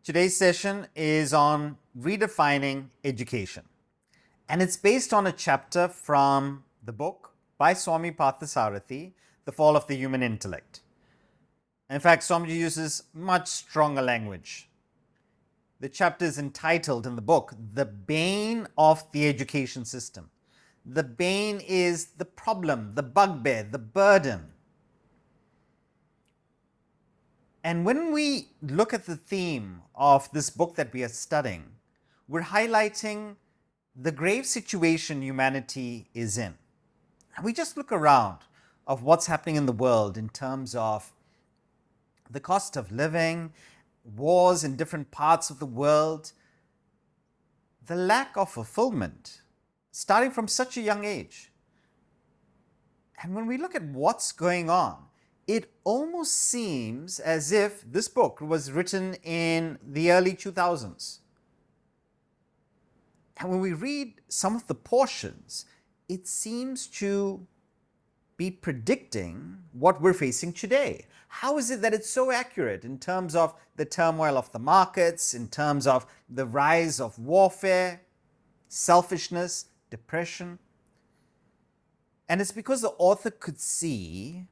Today's session is on redefining education, and it's based on a chapter from the book by Swami Parthasarathi, The Fall of the Human Intellect. In fact, Swamiji uses much stronger language. The chapter is entitled in the book, The Bane of the Education System. The bane is the problem, the bugbear, the burden. And when we look at the theme of this book that we are studying, we're highlighting the grave situation humanity is in. And we just look around of what's happening in the world in terms of the cost of living, wars in different parts of the world, the lack of fulfillment starting from such a young age. And when we look at what's going on, it almost seems as if this book was written in the early 2000s. And when we read some of the portions, it seems to be predicting what we're facing today. How is it that it's so accurate in terms of the turmoil of the markets, in terms of the rise of warfare, selfishness, depression? And it's because the author could see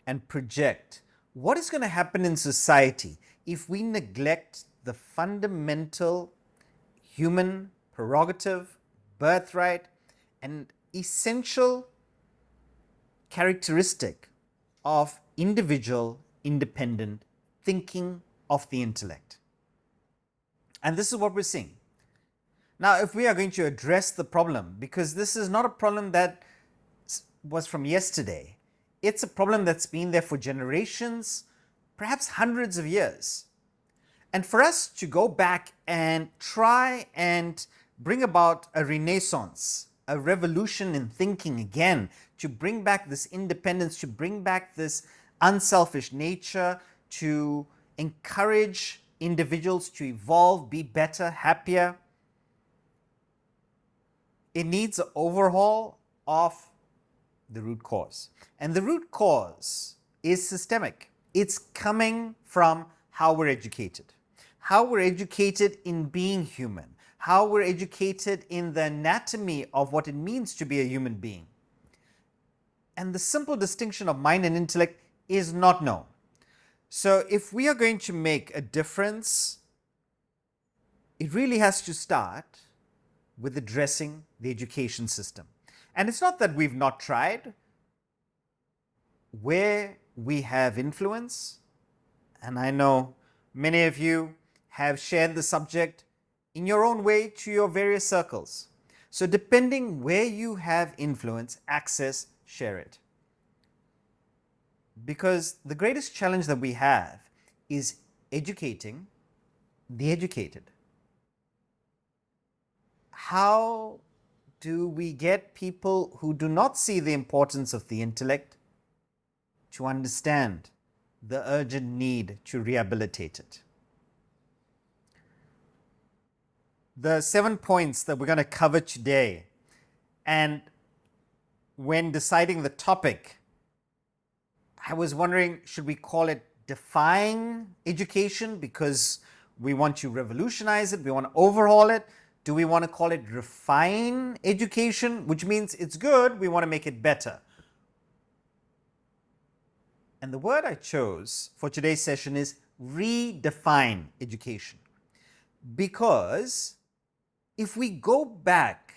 and project what is going to happen in society if we neglect the fundamental human prerogative, birthright, and essential characteristic of individual independent thinking of the intellect. And this is what we're seeing. Now, if we are going to address the problem, because this is not a problem that was from yesterday, it's a problem that's been there for generations, perhaps hundreds of years. And for us to go back and try and bring about a renaissance, a revolution in thinking again, to bring back this independence, to bring back this unselfish nature, to encourage individuals to evolve, be better, happier, it needs an overhaul of the root cause. And the root cause is systemic. It's coming from how we're educated. How we're educated in being human. How we're educated in the anatomy of what it means to be a human being. And the simple distinction of mind and intellect is not known. So if we are going to make a difference, it really has to start with addressing the education system. And it's not that we've not tried. Where we have influence, and I know many of you have shared the subject in your own way to your various circles. So depending where you have influence, access, share it. Because the greatest challenge that we have is educating the educated. How do we get people who do not see the importance of the intellect to understand the urgent need to rehabilitate it? The 7 points that we're going to cover today, and when deciding the topic, I was wondering, should we call it defying education because we want to revolutionize it, we want to overhaul it? Do we want to call it refine education, which means it's good, we want to make it better? And the word I chose for today's session is redefine education. Because if we go back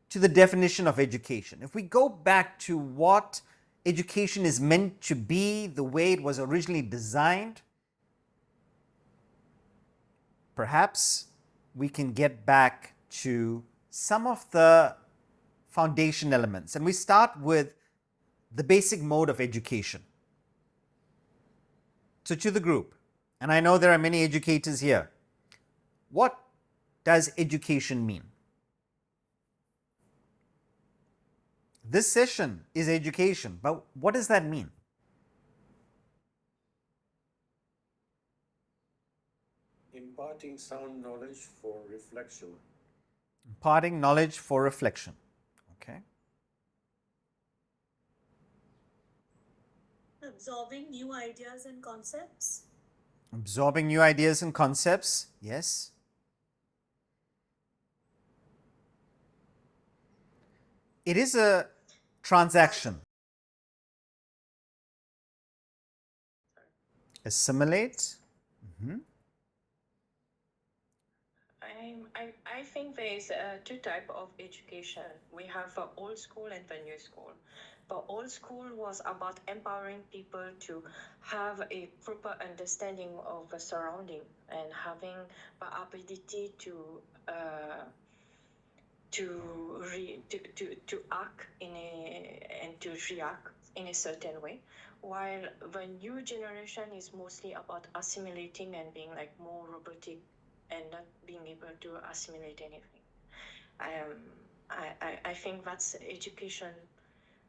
to the definition of education, if we go back to what education is meant to be, the way it was originally designed, perhaps we can get back to some of the foundation elements. And we start with the basic mode of education. So to the group, and I know there are many educators here, what does education mean? This session is education, but what does that mean? Imparting sound knowledge for reflection. Imparting knowledge for reflection. Okay. Absorbing new ideas and concepts. Absorbing new ideas and concepts, yes. It is a transaction. Assimilate. Mm-hmm. I think there is two type of education. We have old school and the new school. The old school was about empowering people to have a proper understanding of the surrounding and having the ability to act and to react in a certain way, while the new generation is mostly about assimilating and being like more robotic and not being able to assimilate anything. I think that's education.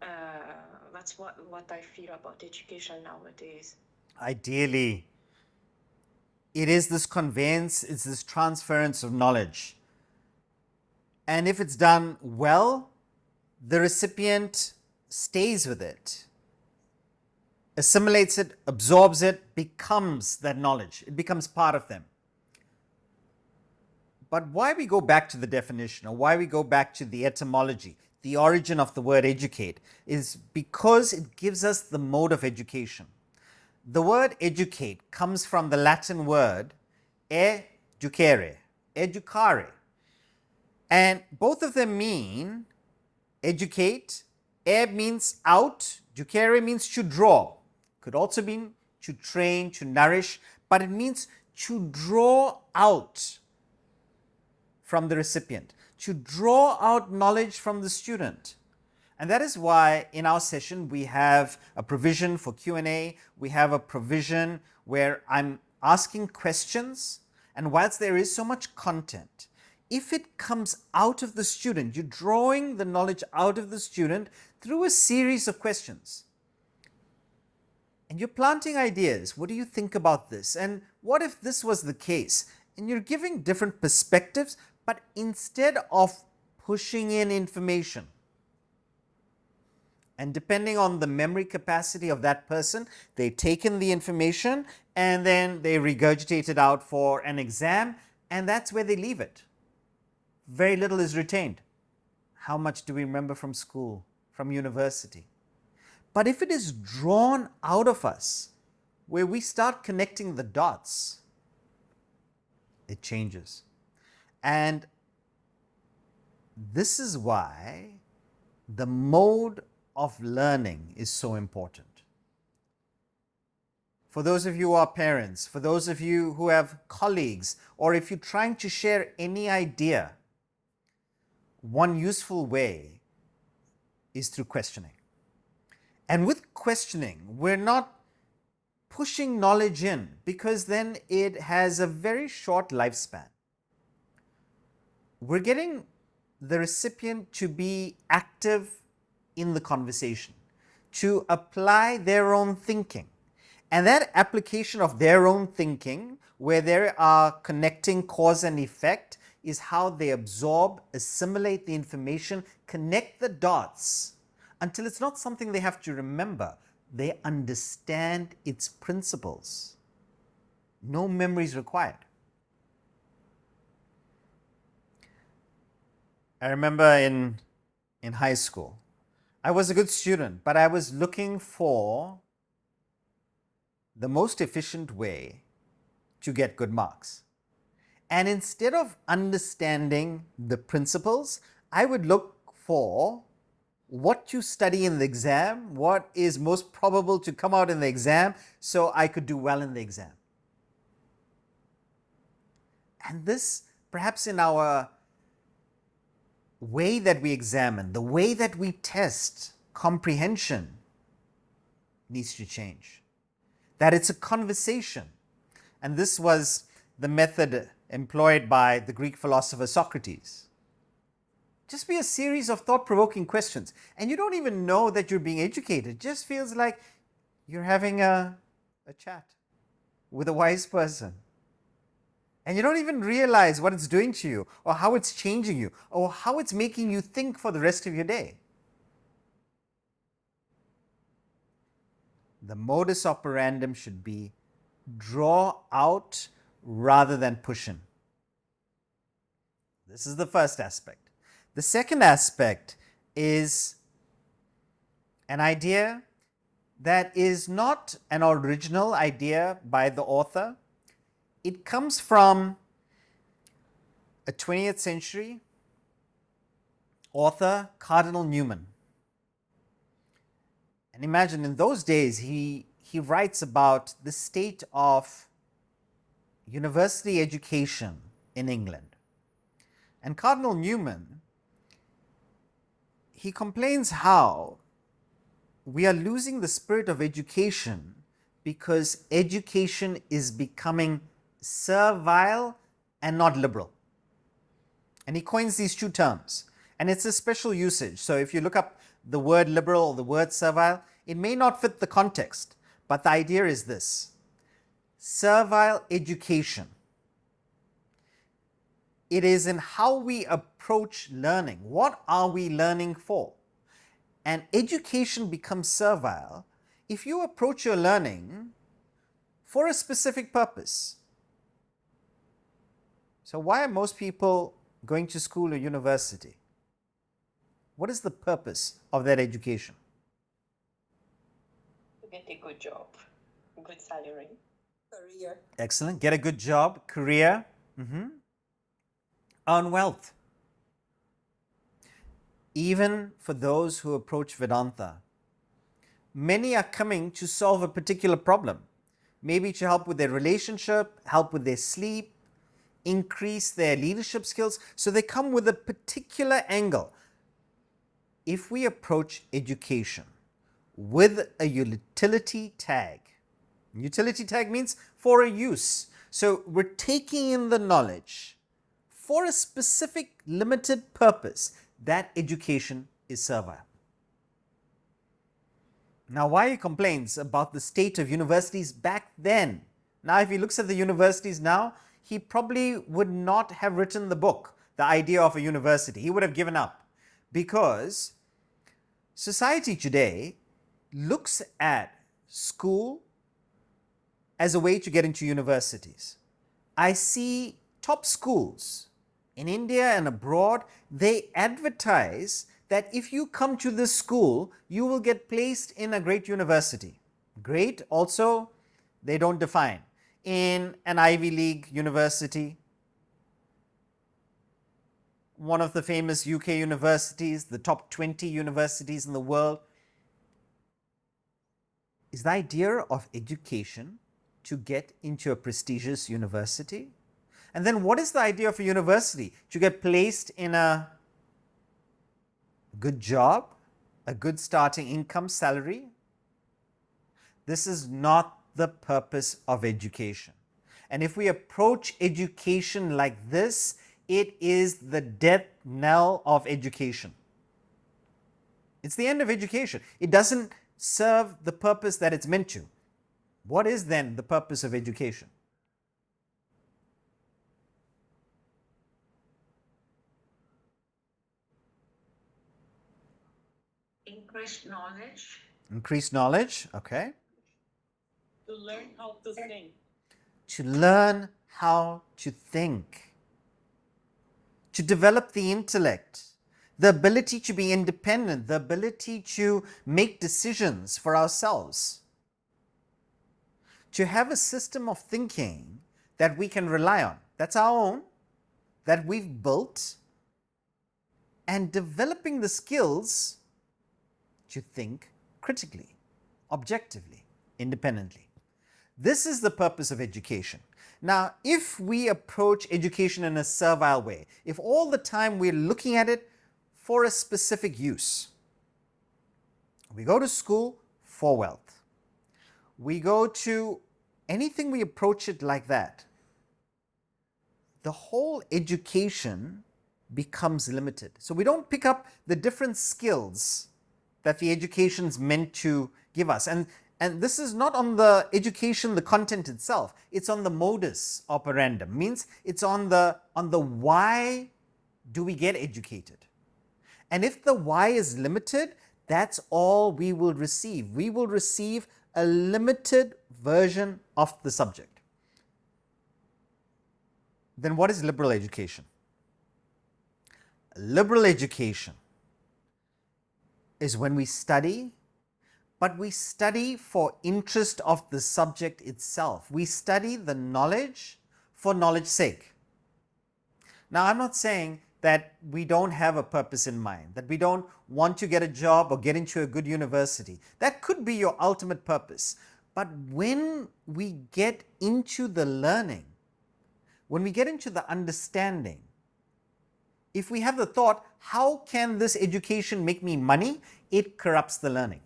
uh, that's what I feel about education nowadays. Ideally, it is this conveyance, it's this transference of knowledge. And if it's done well, the recipient stays with it, assimilates it, absorbs it, becomes that knowledge. It becomes part of them. But why we go back to the definition, or why we go back to the etymology, the origin of the word educate, is because it gives us the mode of education. The word educate comes from the Latin word educere, educare. And both of them mean educate. Ed means out, ducere means to draw. Could also mean to train, to nourish, but it means to draw out from the recipient, to draw out knowledge from the student. And that is why in our session we have a provision for Q&A, we have a provision where I'm asking questions, and whilst there is so much content, if it comes out of the student, you're drawing the knowledge out of the student through a series of questions. And you're planting ideas. What do you think about this? And what if this was the case? And you're giving different perspectives, but instead of pushing in information, and depending on the memory capacity of that person, they take in the information and then they regurgitate it out for an exam, and that's where they leave it. Very little is retained. How much do we remember from school, from university? But if it is drawn out of us, where we start connecting the dots, it changes. And this is why the mode of learning is so important. For those of you who are parents, for those of you who have colleagues, or if you're trying to share any idea, one useful way is through questioning. And with questioning, we're not pushing knowledge in, because then it has a very short lifespan. We're getting the recipient to be active in the conversation, to apply their own thinking. And that application of their own thinking, where they are connecting cause and effect, is how they absorb, assimilate the information, connect the dots until it's not something they have to remember. They understand its principles. No memory is required. I remember in high school, I was a good student, but I was looking for the most efficient way to get good marks. And instead of understanding the principles, I would look for what you study in the exam, what is most probable to come out in the exam, so I could do well in the exam. And this, perhaps in our way that we examine, the way that we test comprehension, needs to change. That it's a conversation. And this was the method employed by the Greek philosopher Socrates. Just be a series of thought-provoking questions, and you don't even know that you're being educated. It just feels like you're having a chat with a wise person. And you don't even realize what it's doing to you, or how it's changing you, or how it's making you think for the rest of your day. The modus operandum should be draw out rather than push in. This is the first aspect. The second aspect is an idea that is not an original idea by the author. It comes from a 20th century author, Cardinal Newman. And imagine in those days, he writes about the state of university education in England. And Cardinal Newman, he complains how we are losing the spirit of education because education is becoming servile and not liberal. And he coins these two terms. And it's a special usage. So if you look up the word liberal or the word servile, it may not fit the context. But the idea is this: servile education. It is in how we approach learning. What are we learning for? And education becomes servile if you approach your learning for a specific purpose. So why are most people going to school or university? What is the purpose of that education? To get a good job, good salary, career. Excellent. Get a good job, career, earn wealth. Even for those who approach Vedanta, many are coming to solve a particular problem, maybe to help with their relationship, help with their sleep, increase their leadership skills. So they come with a particular angle. If we approach education with a utility tag means for a use. So we're taking in the knowledge for a specific limited purpose. That education is servile. Now, why he complains about the state of universities back then? Now, if he looks at the universities now, he probably would not have written the book, The Idea of a University. He would have given up, because society today looks at school as a way to get into universities. I see top schools in India and abroad, they advertise that if you come to this school, you will get placed in a great university. Great, also, they don't define. In an Ivy League university, one of the famous UK universities, the top 20 universities in the world. Is the idea of education to get into a prestigious university? And then what is the idea of a university? To get placed in a good job, a good starting income, salary? This is not the purpose of education. And if we approach education like this, it is the death knell of education. It's the end of education. It doesn't serve the purpose that it's meant to. What is then the purpose of education? Increased knowledge. Increased knowledge, okay. To learn how to think. To learn how to think. To develop the intellect, the ability to be independent, the ability to make decisions for ourselves. To have a system of thinking that we can rely on, that's our own, that we've built, and developing the skills to think critically, objectively, independently. This is the purpose of education. Now, if we approach education in a servile way, if all the time we're looking at it for a specific use, we go to school for wealth, we go to anything, we approach it like that, the whole education becomes limited. So we don't pick up the different skills that the education is meant to give us. And this is not on the education, the content itself. It's on the modus operandum. Means it's on the why do we get educated. And if the why is limited, that's all we will receive. We will receive a limited version of the subject. Then what is liberal education? Liberal education is when we study, but we study for interest of the subject itself. We study the knowledge for knowledge's sake. Now, I'm not saying that we don't have a purpose in mind, that we don't want to get a job or get into a good university. That could be your ultimate purpose. But when we get into the learning, when we get into the understanding, if we have the thought, how can this education make me money? It corrupts the learning.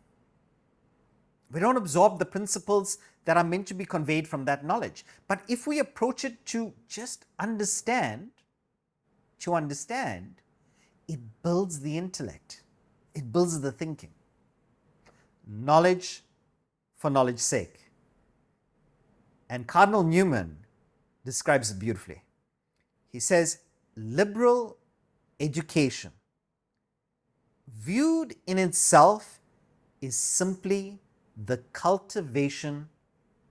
We don't absorb the principles that are meant to be conveyed from that knowledge. But if we approach it to just understand, it builds the intellect. It builds the thinking. Knowledge for knowledge's sake. And Cardinal Newman describes it beautifully. He says, liberal education, viewed in itself, is simply the cultivation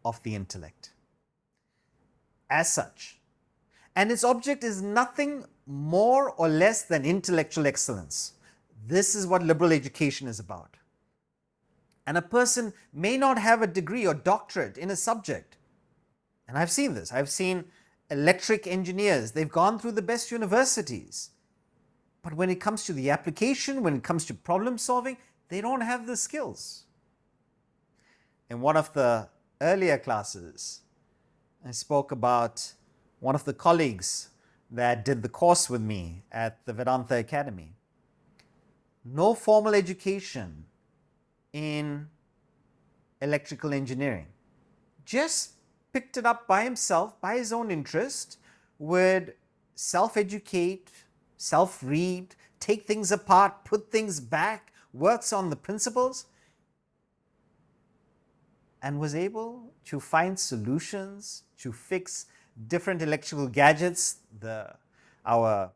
of the intellect as such. And its object is nothing more or less than intellectual excellence. This is what liberal education is about. And a person may not have a degree or doctorate in a subject. And I've seen this. I've seen electric engineers. They've gone through the best universities. But when it comes to the application, when it comes to problem solving, they don't have the skills. In one of the earlier classes, I spoke about one of the colleagues that did the course with me at the Vedanta Academy. No formal education in electrical engineering. Just picked it up by himself, by his own interest, would self-educate, self-read, take things apart, put things back, works on the principles, and was able to find solutions to fix different electrical gadgets, our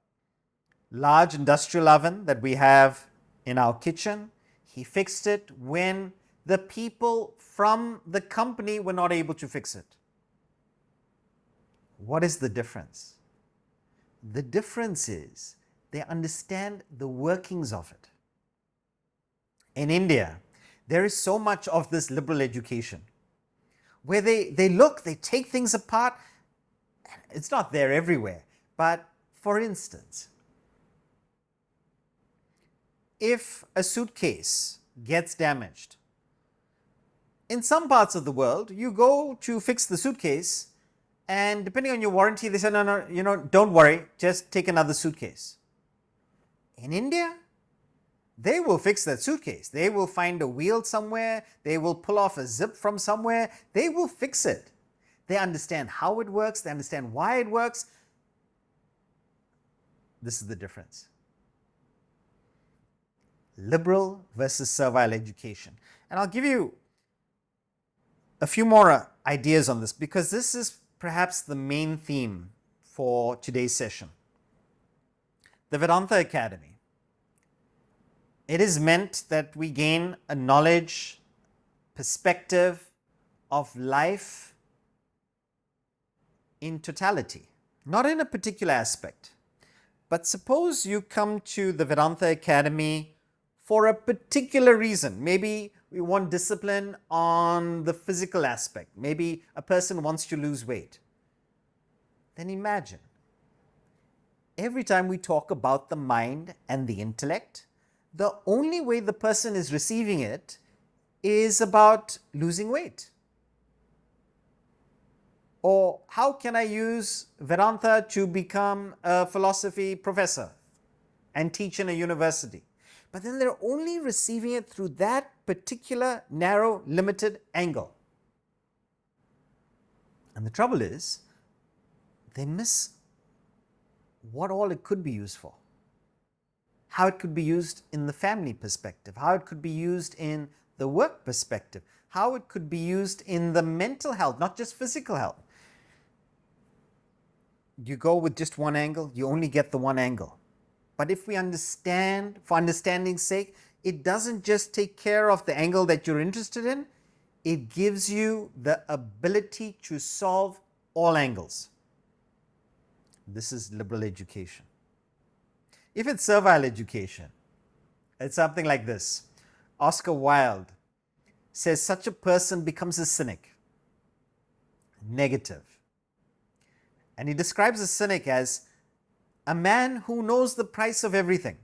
large industrial oven that we have in our kitchen. He fixed it when the people from the company were not able to fix it. What is the difference? The difference is they understand the workings of it. In India, there is so much of this liberal education where they look, they take things apart. It's not there everywhere, but for instance, if a suitcase gets damaged, in some parts of the world, you go to fix the suitcase, and depending on your warranty, they say, no, don't worry, just take another suitcase. In India, they will fix that suitcase. They will find a wheel somewhere. They will pull off a zip from somewhere. They will fix it. They understand how it works. They understand why it works. This is the difference. Liberal versus servile education. And I'll give you a few more ideas on this because this is perhaps the main theme for today's session. The Vedanta Academy. It is meant that we gain a knowledge, perspective of life in totality, not in a particular aspect. But suppose you come to the Vedanta Academy for a particular reason. Maybe we want discipline on the physical aspect. Maybe a person wants to lose weight. Then imagine, every time we talk about the mind and the intellect, the only way the person is receiving it is about losing weight. Or how can I use Vedanta to become a philosophy professor and teach in a university? But then they're only receiving it through that particular narrow, limited angle. And the trouble is, they miss what all it could be used for. How it could be used in the family perspective, how it could be used in the work perspective, how it could be used in the mental health, not just physical health. You go with just one angle, you only get the one angle. But if we understand, for understanding's sake, it doesn't just take care of the angle that you're interested in, it gives you the ability to solve all angles. This is liberal education. If it's servile education, it's something like this. Oscar Wilde says such a person becomes a cynic, negative. And he describes a cynic as a man who knows the price of everything.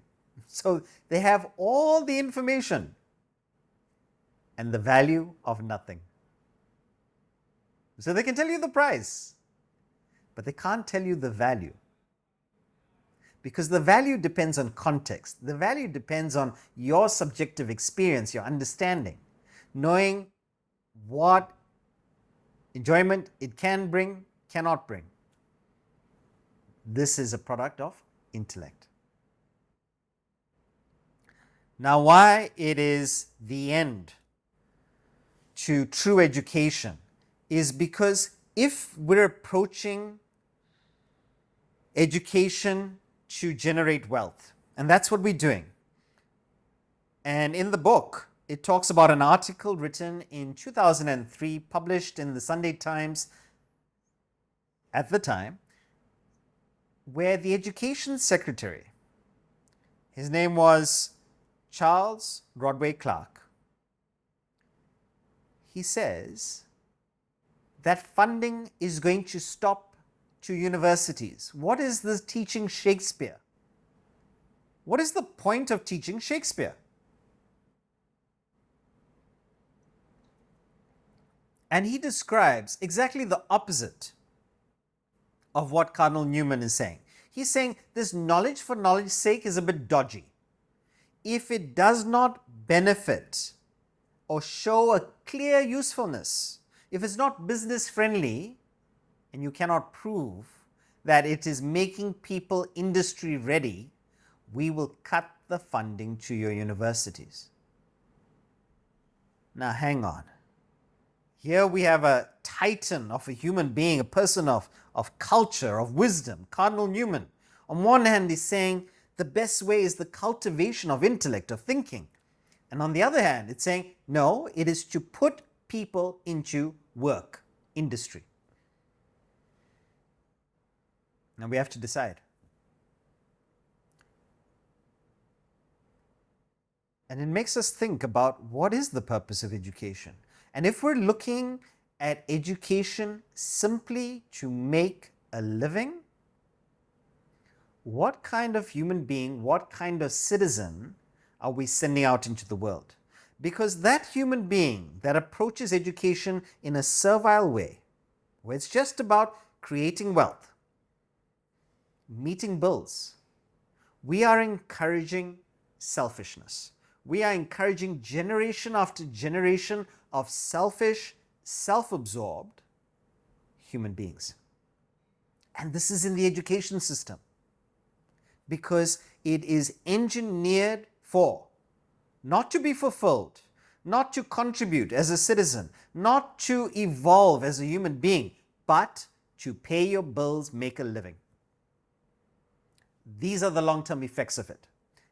So they have all the information and the value of nothing. So they can tell you the price, but they can't tell you the value. Because the value depends on context. The value depends on your subjective experience, your understanding, knowing what enjoyment it can bring, cannot bring. This is a product of intellect. Now, why it is the end to true education is because if we're approaching education to generate wealth, and that's what we're doing. And in the book, it talks about an article written in 2003, published in the Sunday Times at the time, where the education secretary, his name was Charles Rodway Clark, he says that funding is going to stop to universities. What is this teaching Shakespeare? What is the point of teaching Shakespeare? And he describes exactly the opposite of what Cardinal Newman is saying. He's saying this knowledge for knowledge's sake is a bit dodgy. If it does not benefit or show a clear usefulness, if it's not business friendly, and you cannot prove that it is making people industry ready, we will cut the funding to your universities. Now hang on. Here we have a titan of a human being, a person of culture, of wisdom, Cardinal Newman. On one hand, he's saying the best way is the cultivation of intellect, of thinking. And on the other hand, it's saying, no, it is to put people into work, industry. Now we have to decide. And it makes us think about what is the purpose of education. And if we're looking at education simply to make a living, what kind of human being, what kind of citizen are we sending out into the world? Because that human being that approaches education in a servile way, where it's just about creating wealth, meeting bills, we are encouraging selfishness. We are encouraging generation after generation of selfish, self-absorbed human beings. And this is in the education system because it is engineered for not to be fulfilled, not to contribute as a citizen, not to evolve as a human being, but to pay your bills, make a living. These are the long-term effects of it.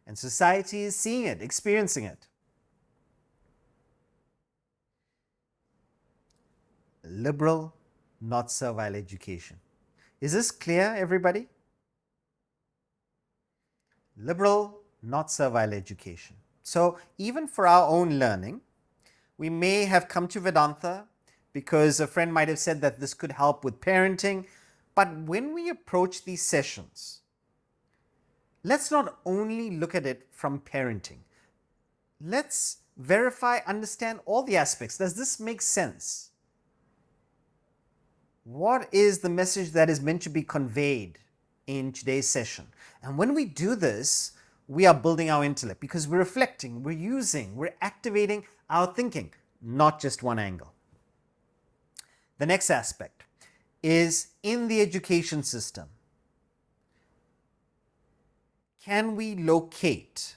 And society is seeing it, experiencing it. Liberal, not servile education. Is this clear, everybody? Liberal, not servile education. So even for our own learning, we may have come to Vedanta because a friend might have said that this could help with parenting. But when we approach these sessions, let's not only look at it from parenting. Let's verify, understand all the aspects. Does this make sense? What is the message that is meant to be conveyed in today's session? And when we do this, we are building our intellect because we're reflecting, we're activating our thinking, not just one angle. The next aspect is in the education system. Can we locate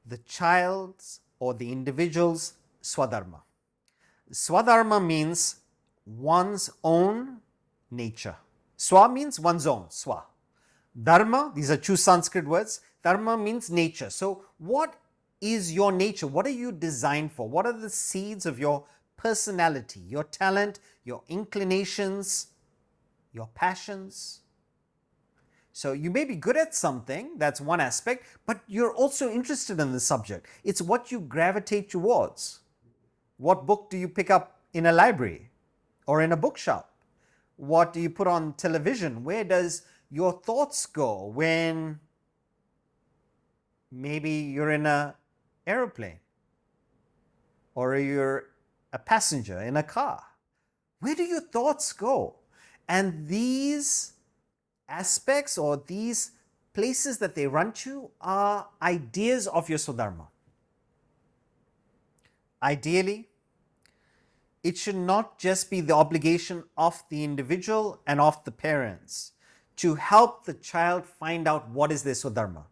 the child's or the individual's swadharma? Swadharma means one's own nature. Swa means one's own, swa. Dharma, these are two Sanskrit words. Dharma means nature. So what is your nature? What are you designed for? What are the seeds of your personality, your talent, your inclinations, your passions. So you may be good at something, that's one aspect, but you're also interested in the subject. It's what you gravitate towards. What book do you pick up in a library or in a bookshop? What do you put on television? Where does your thoughts go when maybe you're in an aeroplane or you're a passenger in a car? Where do your thoughts go? And these aspects or these places that they run to are ideas of your swadharma. Ideally, it should not just be the obligation of the individual and of the parents to help the child find out what is their swadharma.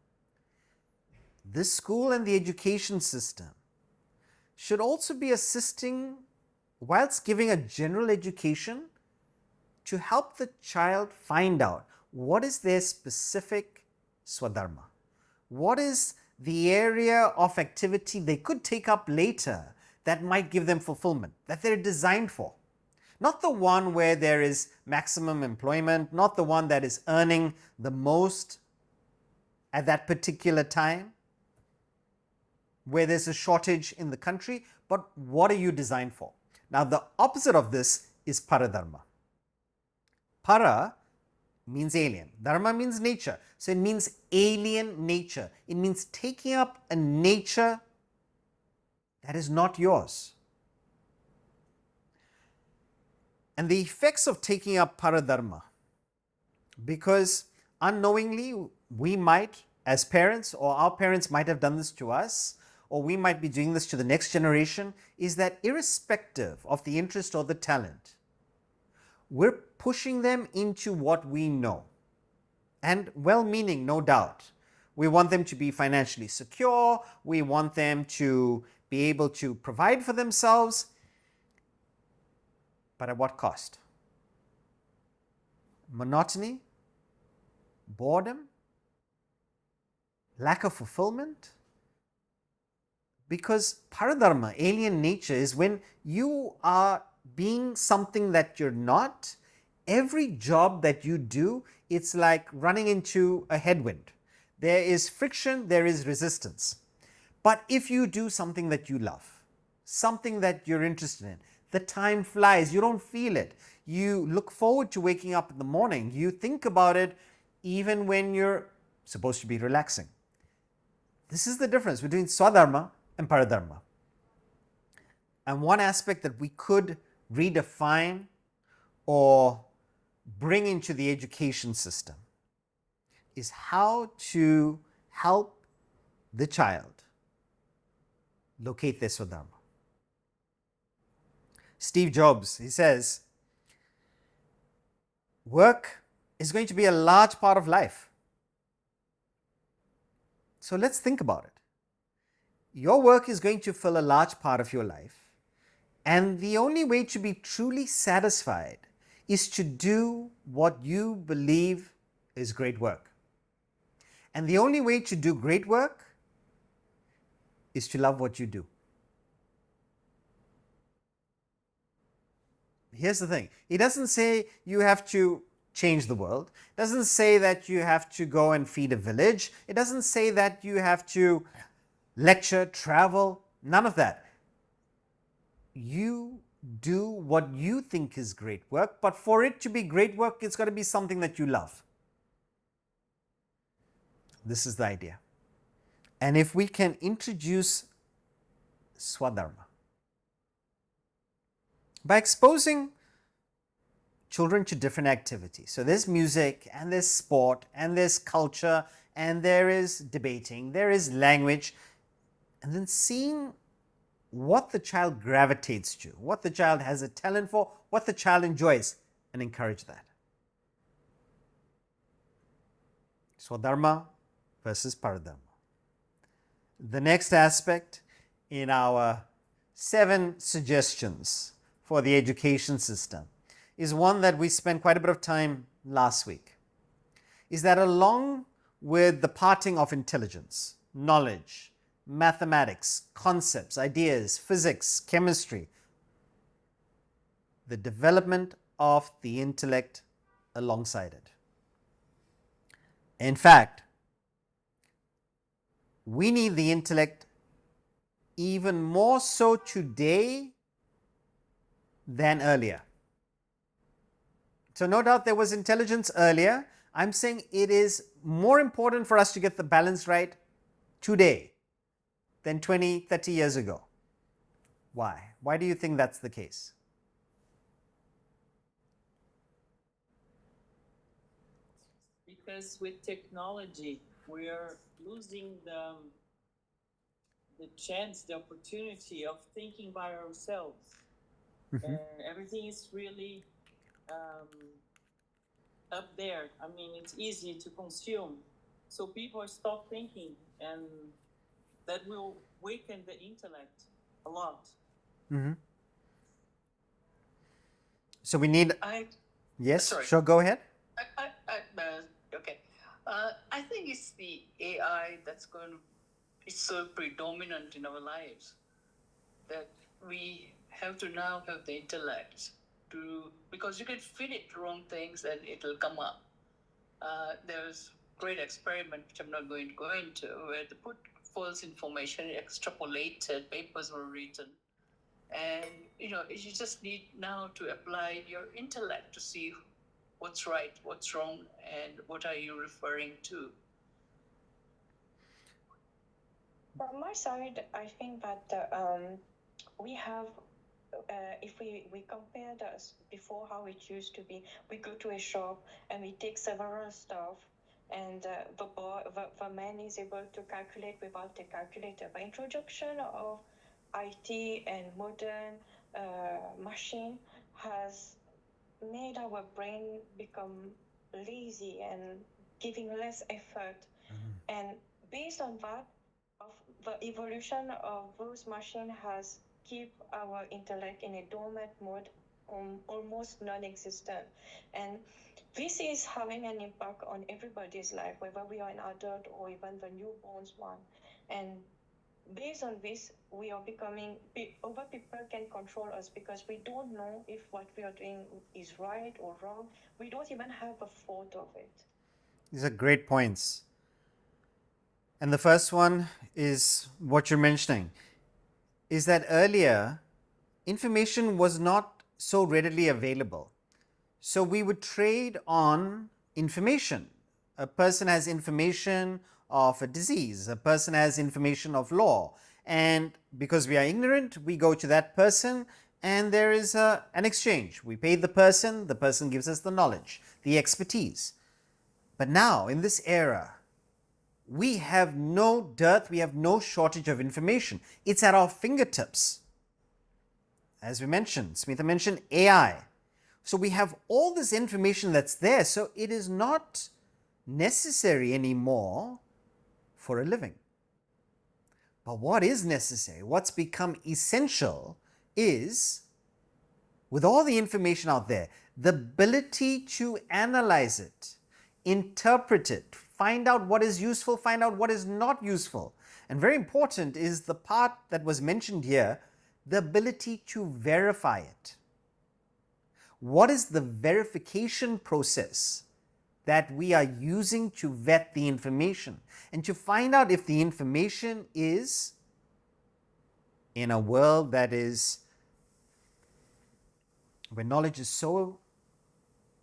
This school and the education system should also be assisting, whilst giving a general education, to help the child find out what is their specific swadharma. What is the area of activity they could take up later that might give them fulfillment, that they're designed for. Not the one where there is maximum employment, not the one that is earning the most at that particular time, where there's a shortage in the country, but what are you designed for? Now, the opposite of this is paradharma. Para means alien. Dharma means nature. So it means alien nature. It means taking up a nature that is not yours. And the effects of taking up paradharma, because unknowingly we might, as parents, or our parents might have done this to us, or we might be doing this to the next generation, is that irrespective of the interest or the talent, we're pushing them into what we know. And well-meaning, no doubt. We want them to be financially secure. We want them to be able to provide for themselves. But at what cost? Monotony? Boredom? Lack of fulfillment? Because paradharma, alien nature, is when you are being something that you're not. Every job that you do, it's like running into a headwind. There is friction, there is resistance. But if you do something that you love, something that you're interested in, the time flies, you don't feel it. You look forward to waking up in the morning. You think about it even when you're supposed to be relaxing. This is the difference between swadharma and paradharma. And one aspect that we could redefine or bring into the education system is how to help the child locate their swadharma. Steve Jobs, he says, work is going to be a large part of life. So let's think about it. Your work is going to fill a large part of your life, and the only way to be truly satisfied is to do what you believe is great work. And the only way to do great work is to love what you do. Here's the thing. He doesn't say you have to change the world. It doesn't say that you have to go and feed a village. It doesn't say that you have to lecture, travel, none of that. You do what you think is great work, but for it to be great work, it's got to be something that you love. This is the idea. And if we can introduce swadharma by exposing children to different activities. So there's music, and there's sport, and there's culture, and there is debating, there is language, and then seeing what the child gravitates to, what the child has a talent for, what the child enjoys, and encourage that. Swadharma versus paradharma. The next aspect in our 7 suggestions for the education system is one that we spent quite a bit of time last week, is that along with the parting of intelligence, knowledge, mathematics, concepts, ideas, physics, chemistry, the development of the intellect alongside it. In fact, we need the intellect even more so today than earlier. So no doubt there was intelligence earlier. I'm saying it is more important for us to get the balance right today than 20, 30 years ago. Why? Why do you think that's the case? Because with technology, we are losing the chance, the opportunity of thinking by ourselves. And everything is really up there. I mean, it's easy to consume. So people stop thinking, and that will weaken the intellect a lot. So we need. Yes, Sorry. sure, go ahead. Okay. I think it's the AI that's it's so predominant in our lives that we have to now have the intellect because you can feed it wrong things and it'll come up. There's great experiment, which I'm not going to go into, where they put false information, extrapolated, papers were written. And, you just need now to apply your intellect to see what's right, what's wrong, and what are you referring to. From my side, I think that we have, if we compare this before how it used to be, we go to a shop and we take several stuff, and the man is able to calculate without a calculator. The introduction of IT and modern machine has made our brain become lazy and giving less effort. And based on that, of the evolution of those machines has keep our intellect in a dormant mode, almost non-existent. And this is having an impact on everybody's life, whether we are an adult or even the newborns one. And based on this, we are becoming, other people can control us because we don't know if what we are doing is right or wrong. We don't even have a thought of it. These are great points. And the first one is what you're mentioning, is that earlier information was not so readily available. So we would trade on information. A person has information of a disease, a person has information of law. And because we are ignorant, we go to that person and there is an exchange. We pay the person gives us the knowledge, the expertise. But now, in this era, we have no dearth, we have no shortage of information. It's at our fingertips. As we mentioned, Smitha mentioned AI. So we have all this information that's there, so it is not necessary anymore for a living. But what is necessary, what's become essential is, with all the information out there, the ability to analyze it, interpret it, find out what is useful, find out what is not useful. And very important is the part that was mentioned here, the ability to verify it. What is the verification process that we are using to vet the information and to find out if the information is in a world that is where knowledge is so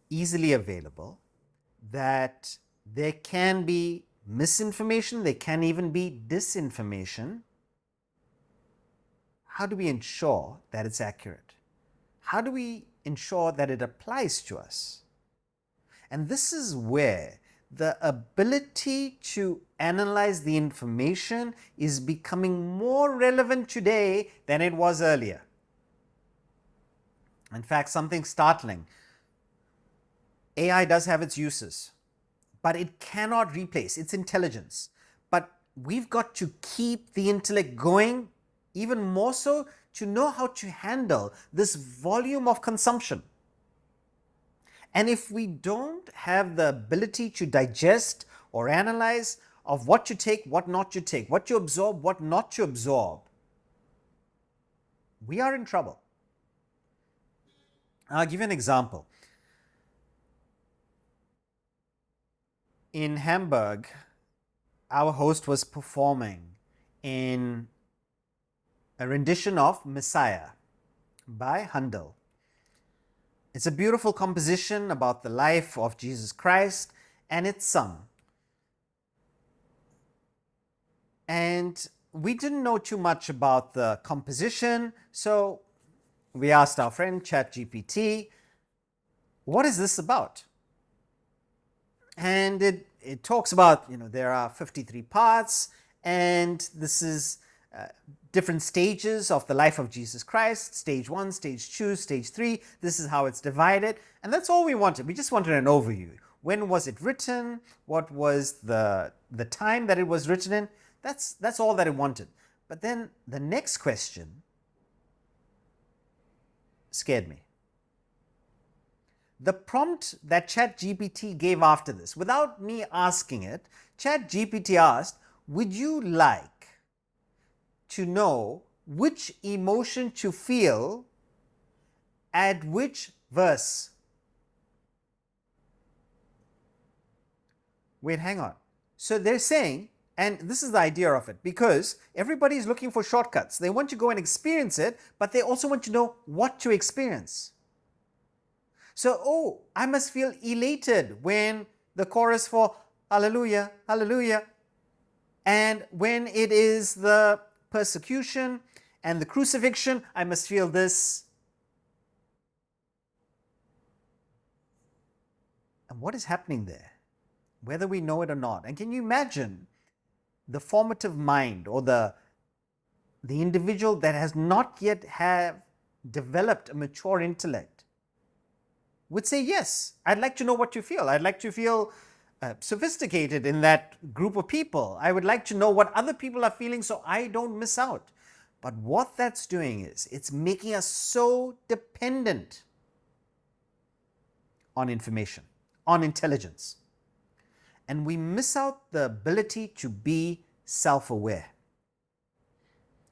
easily available that there can be misinformation, there can even be disinformation. How do we ensure that it's accurate? How do we ensure that it applies to us? And this is where the ability to analyze the information is becoming more relevant today than it was earlier. In fact, something startling. AI does have its uses, but it cannot replace its intelligence. But we've got to keep the intellect going, even more so to know how to handle this volume of consumption. And if we don't have the ability to digest or analyze of what to take, what not to take, what to absorb, what not to absorb, we are in trouble. I'll give you an example. In Hamburg, our host was performing in a rendition of Messiah by Handel. It's a beautiful composition about the life of Jesus Christ, and it's sung. And we didn't know too much about the composition, so we asked our friend ChatGPT, what is this about? And it talks about, there are 53 parts, and this is different stages of the life of Jesus Christ, stage 1, stage 2, stage 3. This is how it's divided. And that's all we wanted. We just wanted an overview. When was it written? What was the time that it was written in? That's all that it wanted. But then the next question scared me. The prompt that ChatGPT gave after this, without me asking it, ChatGPT asked, would you like to know which emotion to feel at which verse? Wait, hang on. So they're saying, and this is the idea of it, because everybody is looking for shortcuts. They want to go and experience it, but they also want to know what to experience. So, I must feel elated when the chorus for hallelujah, hallelujah, and when it is the persecution and the crucifixion, I must feel this. And what is happening there, whether we know it or not? And can you imagine the formative mind, or the individual that has not yet have developed a mature intellect would say, yes, I'd like to know what you feel. I'd like to feel sophisticated in that group of people. I would like to know what other people are feeling so I don't miss out. But what that's doing is it's making us so dependent on information, on intelligence. And we miss out the ability to be self-aware,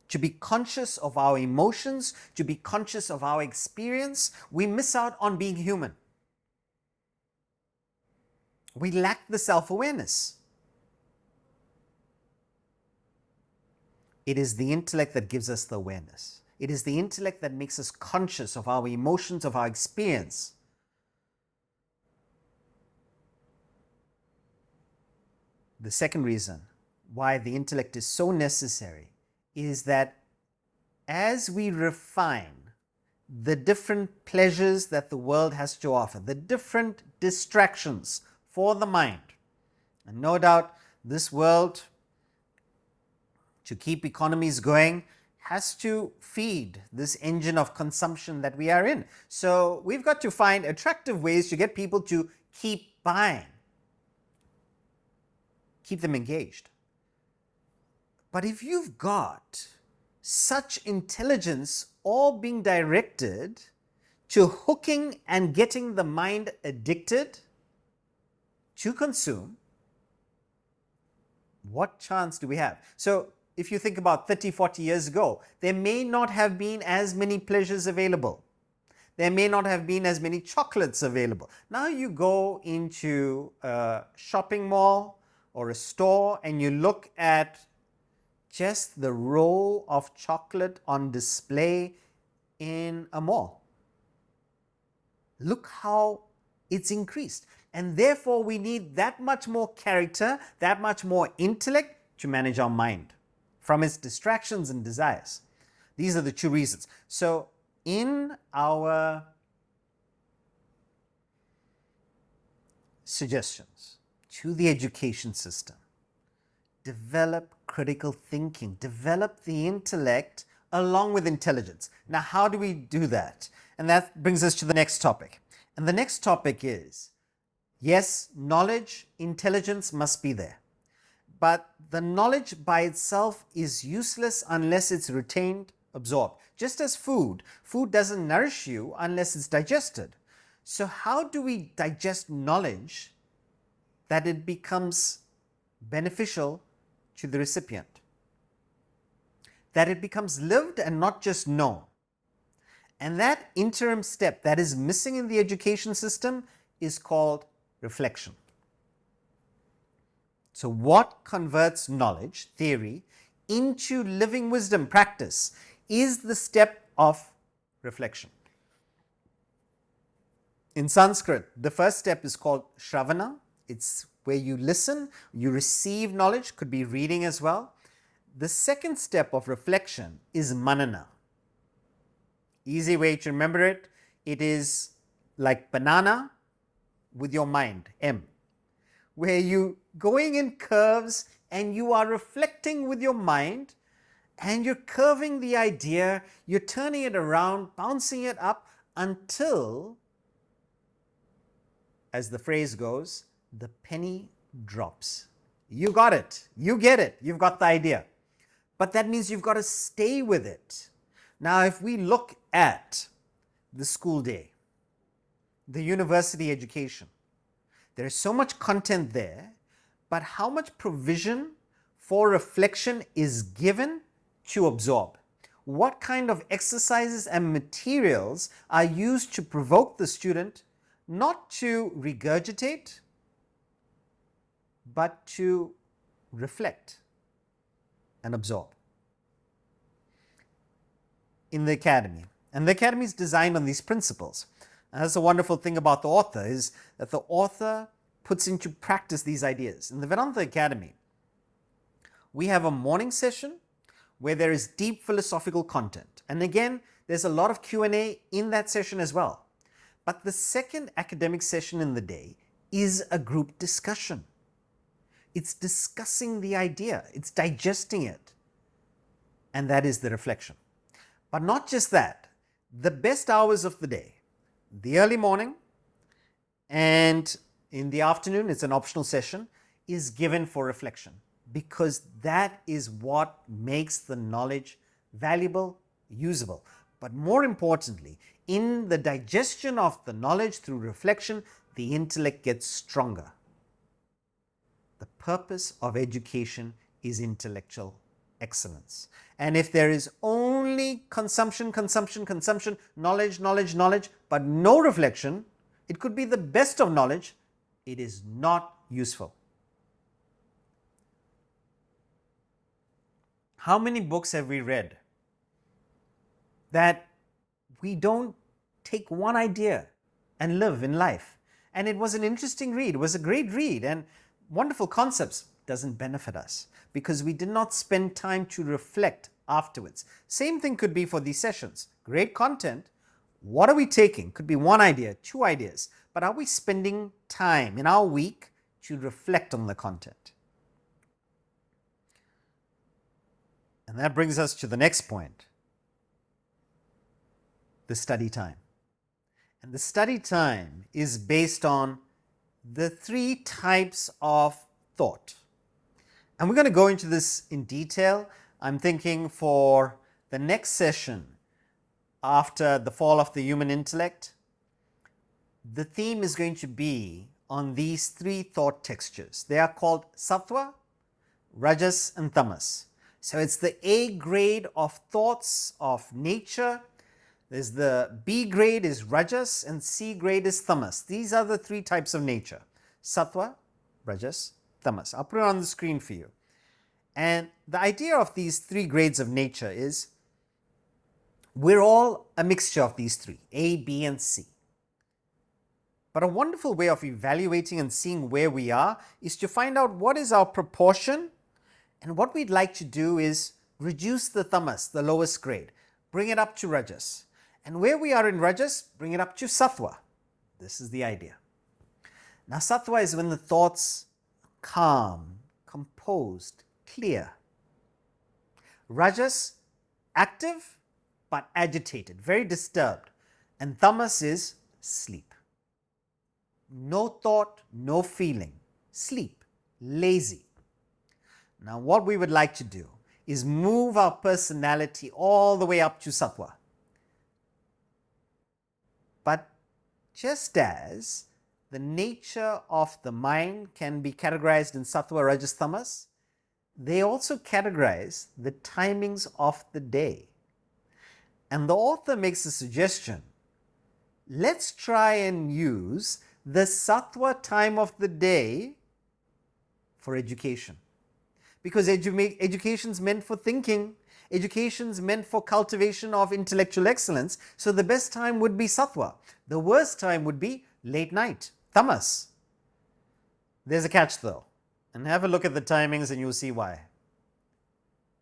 to be conscious of our emotions, to be conscious of our experience. We miss out on being human. We lack the self-awareness. It is the intellect that gives us the awareness. It is the intellect that makes us conscious of our emotions, of our experience. The second reason why the intellect is so necessary is that as we refine the different pleasures that the world has to offer, the different distractions for the mind, and no doubt this world, to keep economies going, has to feed this engine of consumption that we are in. So we've got to find attractive ways to get people to keep buying, keep them engaged. But if you've got such intelligence all being directed to hooking and getting the mind addicted to consume, what chance do we have? So if you think about 30, 40 years ago, there may not have been as many pleasures available. There may not have been as many chocolates available. Now you go into a shopping mall or a store and you look at just the row of chocolate on display in a mall. Look how it's increased. And therefore we need that much more character, that much more intellect to manage our mind from its distractions and desires. These are the two reasons. So in our suggestions to the education system, develop critical thinking, develop the intellect along with intelligence. Now, how do we do that? And that brings us to the next topic. And the next topic is, yes, knowledge, intelligence must be there. But the knowledge by itself is useless unless it's retained, absorbed. Just as food doesn't nourish you unless it's digested. So how do we digest knowledge that it becomes beneficial to the recipient? That it becomes lived and not just known. And that interim step that is missing in the education system is called reflection. So what converts knowledge, theory, into living wisdom, practice, is the step of reflection. In Sanskrit, the first step is called shravana. It's where you listen, you receive knowledge, could be reading as well. The second step of reflection is manana. Easy way to remember it, it is like banana with your mind, M, where you going in curves and you are reflecting with your mind and you're curving the idea, you're turning it around, bouncing it up until, as the phrase goes, the penny drops. You got it, you get it, you've got the idea. But that means you've got to stay with it. Now, if we look at the school day, the university education, there is so much content there, but how much provision for reflection is given to absorb? What kind of exercises and materials are used to provoke the student not to regurgitate, but to reflect and absorb? In the academy, and the academy is designed on these principles. And that's the wonderful thing about the author, is that the author puts into practice these ideas. In the Vedanta Academy, we have a morning session where there is deep philosophical content, and again there's a lot of Q&A in that session as well. But the second academic session in the day is a group discussion. It's discussing the idea, it's digesting it, and that is the reflection. But not just that, the best hours of the day, the early morning and in the afternoon, it's an optional session, is given for reflection, because that is what makes the knowledge valuable, usable. But more importantly, in the digestion of the knowledge through reflection, the intellect gets stronger. The purpose of education is intellectual excellence. And if there is only consumption, knowledge, but no reflection, it could be the best of knowledge, it is not useful. How many books have we read that we don't take one idea and live in life? And it was an interesting read, it was a great read and wonderful concepts, doesn't benefit us because we did not spend time to reflect afterwards. Same thing could be for these sessions. Great content. What are we taking? Could be one idea, two ideas, but are we spending time in our week to reflect on the content? And that brings us to the next point, the study time. And the study time is based on the three types of thought. And we're going to go into this in detail. I'm thinking for the next session after the fall of the human intellect, the theme is going to be on these three thought textures. They are called sattva, rajas and tamas. So it's the A grade of thoughts of nature. There's the B grade is rajas and C grade is tamas. These are the three types of nature: sattva, rajas, tamas. I'll put it on the screen for you. And the idea of these three grades of nature is we're all a mixture of these three, A, B, and C. But a wonderful way of evaluating and seeing where we are is to find out what is our proportion, and what we'd like to do is reduce the tamas, the lowest grade, bring it up to rajas. And where we are in rajas, bring it up to sattva. This is the idea. Now sattva is when the thoughts are calm, composed, clear. Rajas, active but agitated, very disturbed. And tamas is sleep. No thought, no feeling, sleep, lazy. Now what we would like to do is move our personality all the way up to sattva. But just as the nature of the mind can be categorized in sattva, rajas, tamas, they also categorize the timings of the day. And the author makes a suggestion. Let's try and use the sattva time of the day for education. Because education is meant for thinking, education is meant for cultivation of intellectual excellence, so the best time would be sattva. The worst time would be late night, tamas. There's a catch though, and have a look at the timings and you'll see why.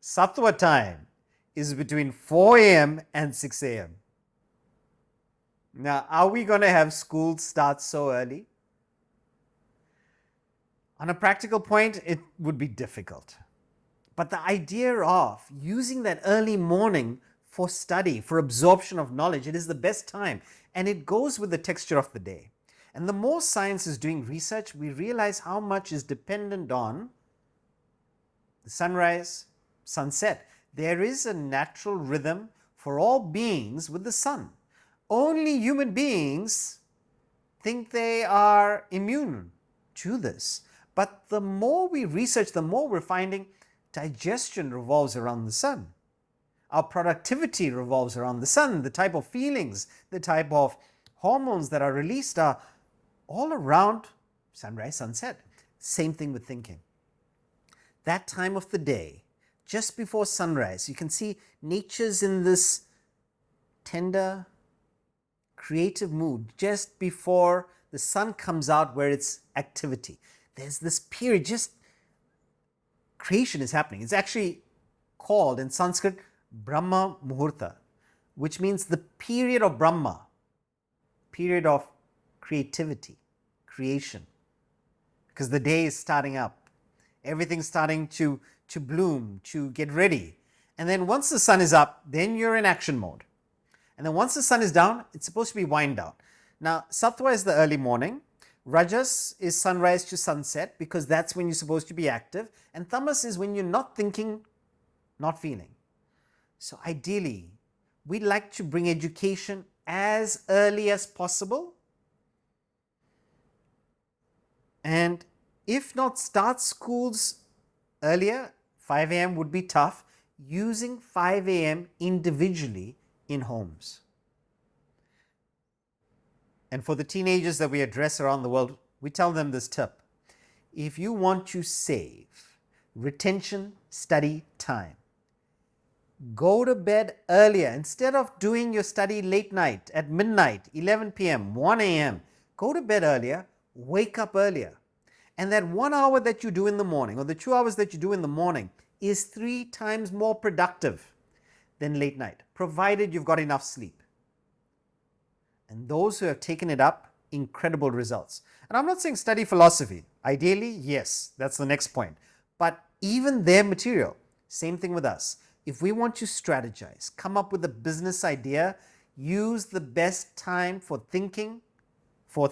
Sattva time is between 4 a.m. and 6 a.m. Now, are we going to have school start so early? On a practical point, it would be difficult. But the idea of using that early morning for study, for absorption of knowledge, it is the best time. And it goes with the texture of the day. And the more science is doing research, we realize how much is dependent on the sunrise, sunset. There is a natural rhythm for all beings with the sun. Only human beings think they are immune to this. But the more we research, the more we're finding digestion revolves around the sun. Our productivity revolves around the sun. The type of feelings, the type of hormones that are released are all around sunrise, sunset. Same thing with thinking. That time of the day, just before sunrise, you can see nature's in this tender, creative mood just before the sun comes out where it's activity. There's this period, just creation is happening. It's actually called in Sanskrit Brahma Muhurta, which means the period of Brahma, period of creativity, creation. Because the day is starting up. Everything's starting to bloom, to get ready. And then once the sun is up, then you're in action mode. And then once the sun is down, it's supposed to be wind down. Now, sattva is the early morning. Rajas is sunrise to sunset because that's when you're supposed to be active. And tamas is when you're not thinking, not feeling. So ideally, we'd like to bring education as early as possible. And if not start schools earlier, 5 a.m. would be tough, using 5 a.m. individually in homes. And for the teenagers that we address around the world, we tell them this tip. If you want to save retention study time, go to bed earlier. Instead of doing your study late night at midnight, 11 p.m., 1 a.m., go to bed earlier, wake up earlier. And that 1 hour that you do in the morning or the 2 hours that you do in the morning is 3 times more productive than late night, provided you've got enough sleep. And those who have taken it up, incredible results. And I'm not saying study philosophy. Ideally, yes, that's the next point. But even their material, same thing with us. If we want to strategize, come up with a business idea, use the best time for thinking. 4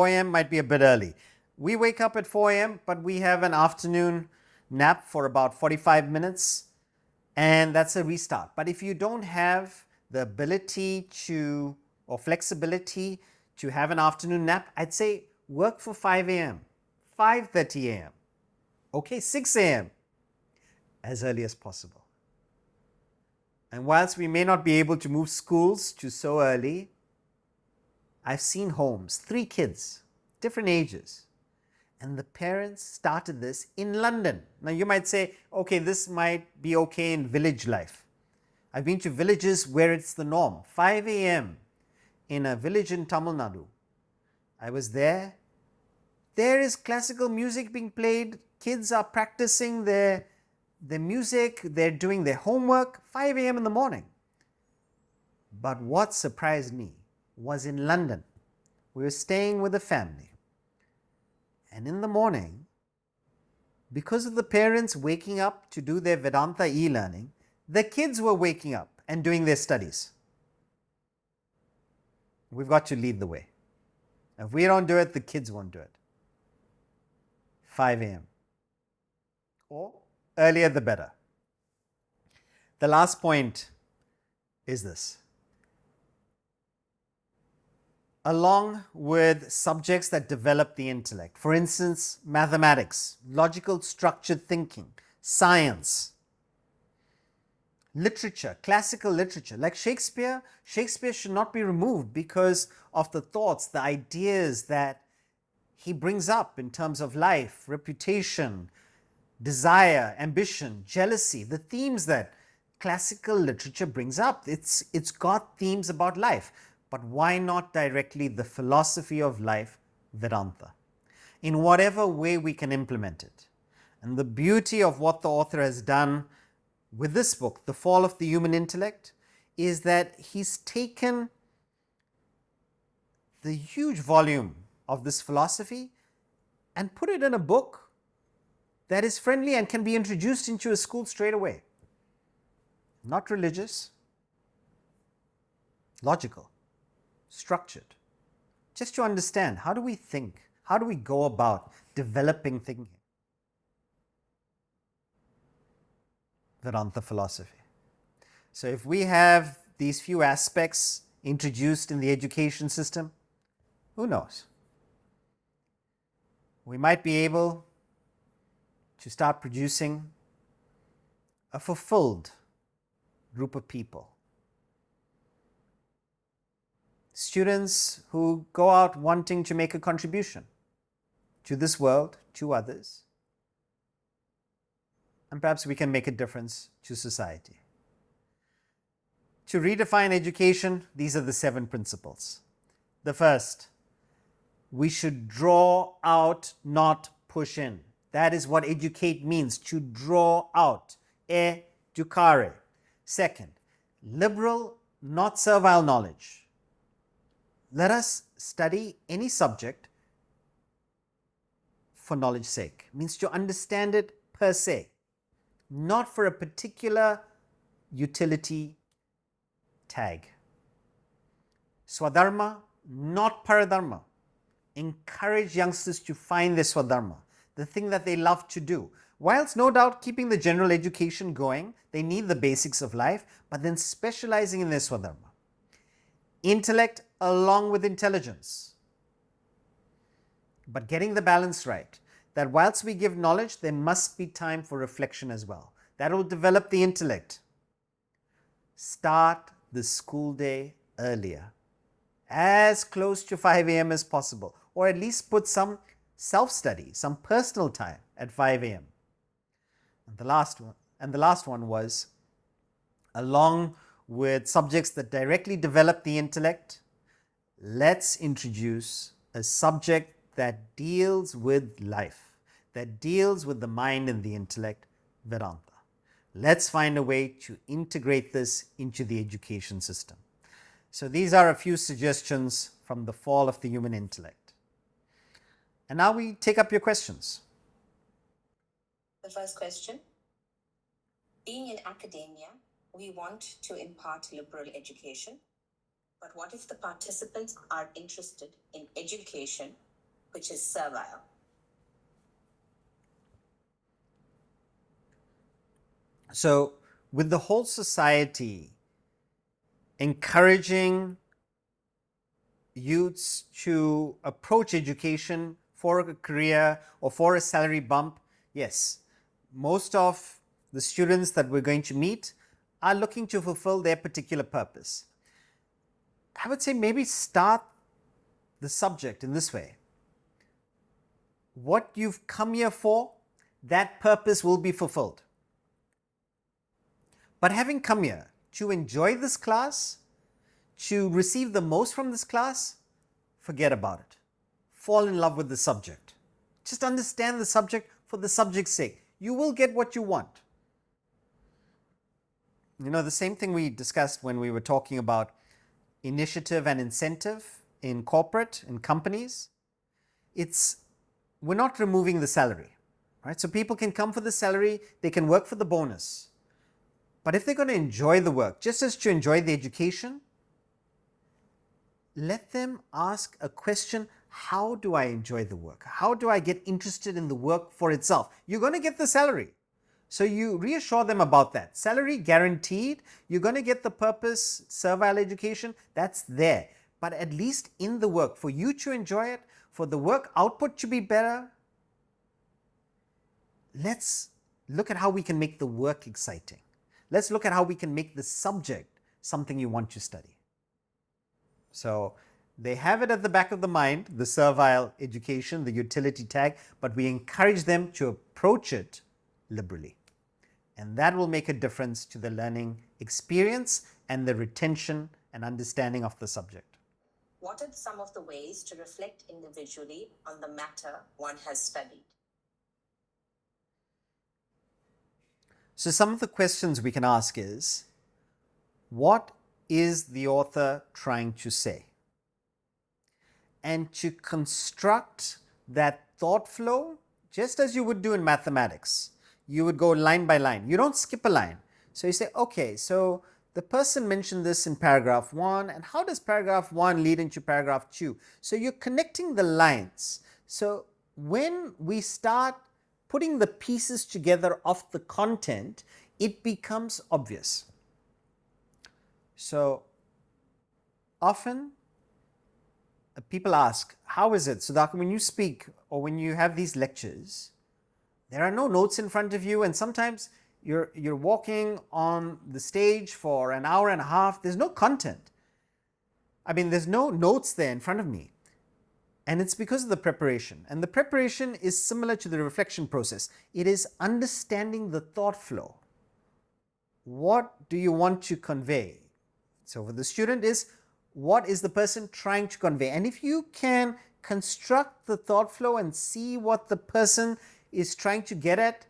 a.m. might be a bit early. We wake up at 4 a.m., but we have an afternoon nap for about 45 minutes. And that's a restart. But if you don't have the ability to, or flexibility to have an afternoon nap, I'd say work for 5 a.m., 5:30 a.m., okay, 6 a.m., as early as possible. And whilst we may not be able to move schools to so early, I've seen homes, 3 kids, different ages. And the parents started this in London. Now you might say, okay, this might be okay in village life. I've been to villages where it's the norm. 5 a.m. in a village in Tamil Nadu. I was there. There is classical music being played. Kids are practicing their music. They're doing their homework. 5 a.m. in the morning. But what surprised me was in London. We were staying with a family. And in the morning, because of the parents waking up to do their Vedanta e-learning, the kids were waking up and doing their studies. We've got to lead the way. If we don't do it, the kids won't do it. 5 a.m. or earlier the better. The last point is this. Along with subjects that develop the intellect, for instance, mathematics, logical structured thinking, science, literature, classical literature, like Shakespeare. Shakespeare should not be removed because of the thoughts, the ideas that he brings up in terms of life, reputation, desire, ambition, jealousy, the themes that classical literature brings up. It's got themes about life, but why not directly the philosophy of life, Vedanta, in whatever way we can implement it? And the beauty of what the author has done with this book, The Fall of the Human Intellect, is that he's taken the huge volume of this philosophy and put it in a book that is friendly and can be introduced into a school straight away. Not religious, logical, structured. Just to understand, how do we think? How do we go about developing thinking? Vedanta philosophy. So if we have these few aspects introduced in the education system, who knows? We might be able to start producing a fulfilled group of people. Students who go out wanting to make a contribution to this world, to others, and perhaps we can make a difference to society. To redefine education, these are the 7 principles. The first, we should draw out, not push in. That is what educate means, to draw out. Educare. Second, liberal, not servile knowledge. Let us study any subject for knowledge's sake. It means to understand it per se, not for a particular utility tag. Swadharma, not paradharma. Encourage youngsters to find their swadharma, the thing that they love to do. Whilst no doubt keeping the general education going, they need the basics of life, but then specializing in their swadharma. Intellect along with intelligence, but getting the balance right, that whilst we give knowledge, there must be time for reflection as well. That will develop the intellect. Start the school day earlier, as close to 5 a.m. as possible, or at least put some self-study, some personal time at 5 a.m. And the last one was, along with subjects that directly develop the intellect, let's introduce a subject that deals with life, that deals with the mind and the intellect, Vedanta. Let's find a way to integrate this into the education system. So these are a few suggestions from The Fall of the Human Intellect. And now we take up your questions. The first question, being in academia, we want to impart liberal education, but what if the participants are interested in education, which is servile? So with the whole society encouraging youths to approach education for a career or for a salary bump, yes, most of the students that we're going to meet are looking to fulfill their particular purpose. I would say maybe start the subject in this way. What you've come here for, that purpose will be fulfilled. But having come here to enjoy this class, to receive the most from this class, forget about it. Fall in love with the subject. Just understand the subject for the subject's sake. You will get what you want. You know, the same thing we discussed when we were talking about initiative and incentive in corporate, in companies. We're not removing the salary, right? So people can come for the salary, they can work for the bonus. But if they're going to enjoy the work, just as to enjoy the education, let them ask a question, how do I enjoy the work? How do I get interested in the work for itself? You're going to get the salary. So you reassure them about that. Salary guaranteed, you're going to get the purpose, servile education, that's there. But at least in the work, for you to enjoy it, for the work output to be better, let's look at how we can make the work exciting. Let's look at how we can make the subject something you want to study. So they have it at the back of the mind, the servile education, the utility tag, but we encourage them to approach it liberally. And that will make a difference to the learning experience and the retention and understanding of the subject. What are some of the ways to reflect individually on the matter one has studied? So some of the questions we can ask is, what is the author trying to say? And to construct that thought flow, just as you would do in mathematics, you would go line by line. You don't skip a line. So you say, okay, so the person mentioned this in paragraph 1, and how does paragraph 1 lead into paragraph 2? So you're connecting the lines. So when we start putting the pieces together of the content, it becomes obvious. So often people ask, how is it, Sudhakar, when you speak or when you have these lectures, there are no notes in front of you, and sometimes you're walking on the stage for an hour and a half, there's no content. I mean, there's no notes there in front of me. And it's because of the preparation. And the preparation is similar to the reflection process. It is understanding the thought flow. What do you want to convey? So for the student is, what is the person trying to convey? And if you can construct the thought flow and see what the person is trying to get at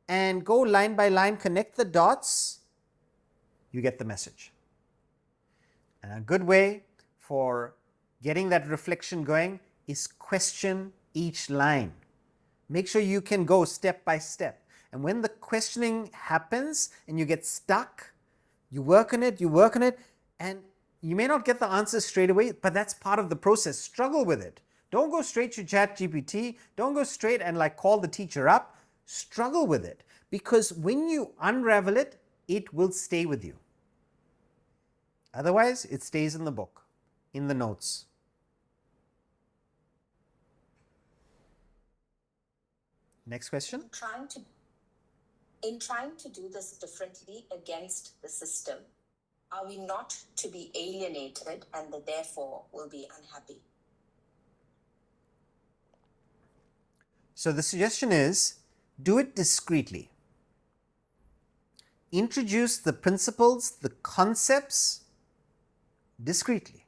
and go line by line, connect the dots, you get the message. And a good way for getting that reflection going is question each line. Make sure you can go step by step. And when the questioning happens and you get stuck, you work on it, and you may not get the answer straight away, but that's part of the process. Struggle with it. Don't go straight to ChatGPT. Don't go straight and call the teacher up. Struggle with it, because when you unravel it, it will stay with you. Otherwise, it stays in the book, in the notes. Next question. In trying to do this differently against the system, are we not to be alienated and that therefore will be unhappy? So the suggestion is, do it discreetly. Introduce the principles, the concepts discreetly.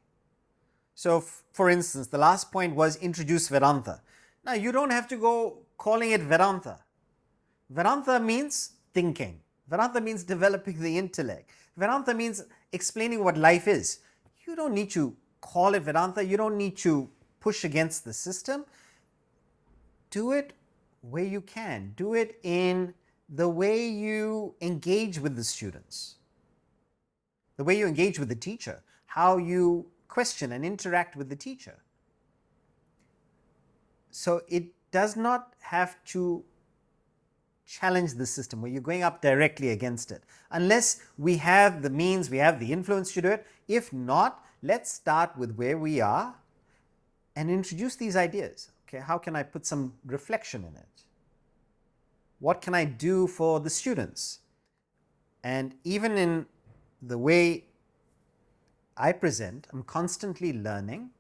So for instance, the last point was introduce Vedanta. Now you don't have to go calling it Vedanta. Vedanta means thinking. Vedanta means developing the intellect. Vedanta means explaining what life is. You don't need to call it Vedanta. You don't need to push against the system. Do it where you can. Do it in the way you engage with the students, the way you engage with the teacher, how you question and interact with the teacher. So it does not have to challenge the system where you're going up directly against it, unless we have the means, we have the influence to do it. If not, let's start with where we are and introduce these ideas. Okay, how can I put some reflection in it? What can I do for the students? And even in the way I present, I'm constantly learning.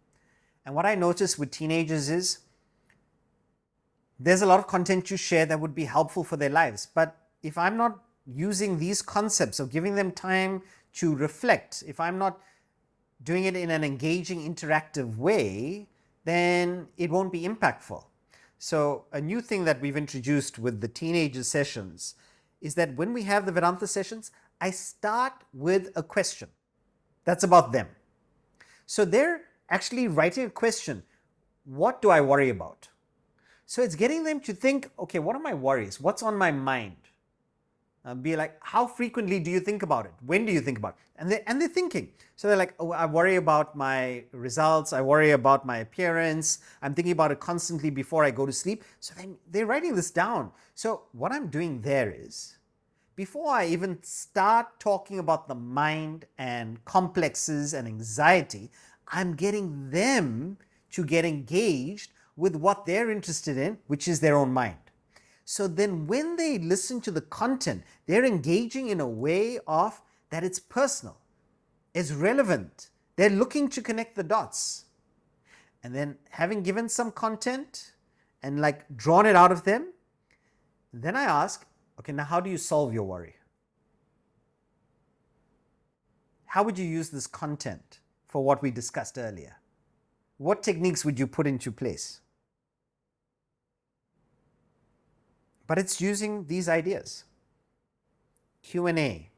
And what I notice with teenagers is there's a lot of content to share that would be helpful for their lives. But if I'm not using these concepts of giving them time to reflect, if I'm not doing it in an engaging, interactive way, then it won't be impactful. So a new thing that we've introduced with the teenager sessions is that when we have the Vedanta sessions, I start with a question that's about them. So they're actually writing a question. What do I worry about? So it's getting them to think, okay, what are my worries? What's on my mind? Be like, how frequently do you think about it? When do you think about it? And they're thinking. So they're like, oh, I worry about my results. I worry about my appearance. I'm thinking about it constantly before I go to sleep. So then they're writing this down. So what I'm doing there is, before I even start talking about the mind and complexes and anxiety, I'm getting them to get engaged with what they're interested in, which is their own mind. So then when they listen to the content, they're engaging in a way of that it's personal, it's relevant. They're looking to connect the dots. And then having given some content and like drawn it out of them, then I ask, okay, now how do you solve your worry? How would you use this content for what we discussed earlier? What techniques would you put into place? But it's using these ideas. Q&A,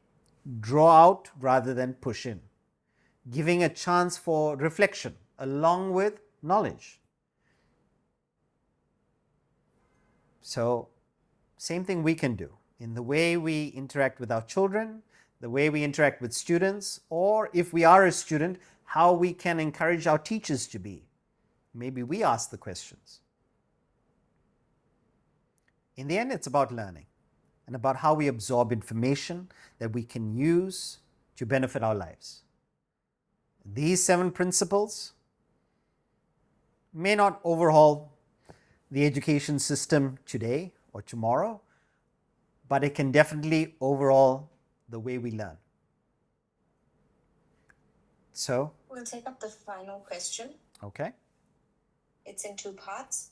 draw out rather than push in, giving a chance for reflection along with knowledge. So, same thing we can do in the way we interact with our children, the way we interact with students, or if we are a student, how we can encourage our teachers to be. Maybe we ask the questions. In the end, it's about learning and about how we absorb information that we can use to benefit our lives. These 7 principles may not overhaul the education system today or tomorrow, but it can definitely overhaul the way we learn. So, We'll take up the final question. okay. It's in 2 parts.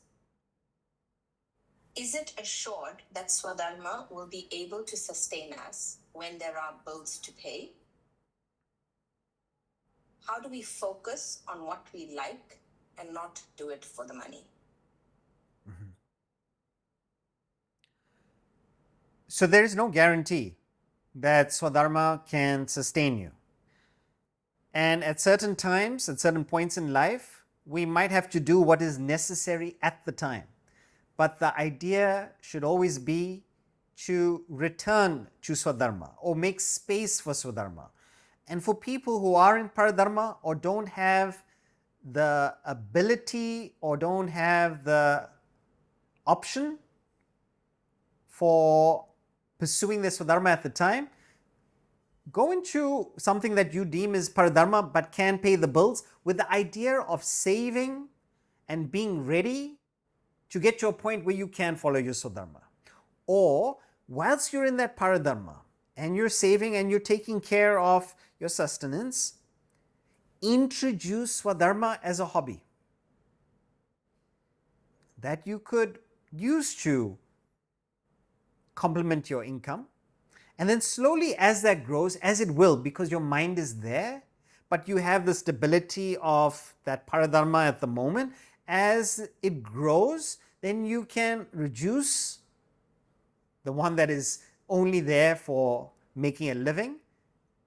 Is it assured that Swadharma will be able to sustain us when there are bills to pay? How do we focus on what we like and not do it for the money? So there is no guarantee that Swadharma can sustain you. And at certain times, at certain points in life, we might have to do what is necessary at the time. But the idea should always be to return to Swadharma or make space for Swadharma. And for people who are in Paradharma or don't have the ability or don't have the option for pursuing their Swadharma at the time, go into something that you deem is Paradharma but can pay the bills with the idea of saving and being ready to get to a point where you can follow your Swadharma. Or whilst you're in that Paradharma and you're saving and you're taking care of your sustenance, introduce Swadharma as a hobby that you could use to complement your income. And then slowly as that grows, as it will, because your mind is there, but you have the stability of that Paradharma at the moment, as it grows, then you can reduce the one that is only there for making a living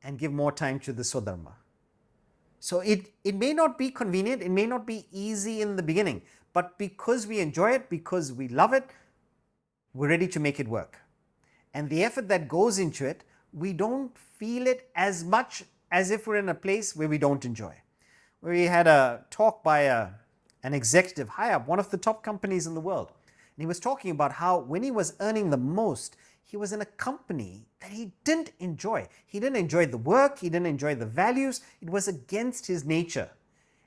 and give more time to the Swadharma. So it may not be convenient, it may not be easy in the beginning, but because we enjoy it, because we love it, we're ready to make it work. And the effort that goes into it, we don't feel it as much as if we're in a place where we don't enjoy. We had a talk by an executive high up, one of the top companies in the world. And he was talking about how when he was earning the most, he was in a company that he didn't enjoy. He didn't enjoy the work, he didn't enjoy the values, it was against his nature.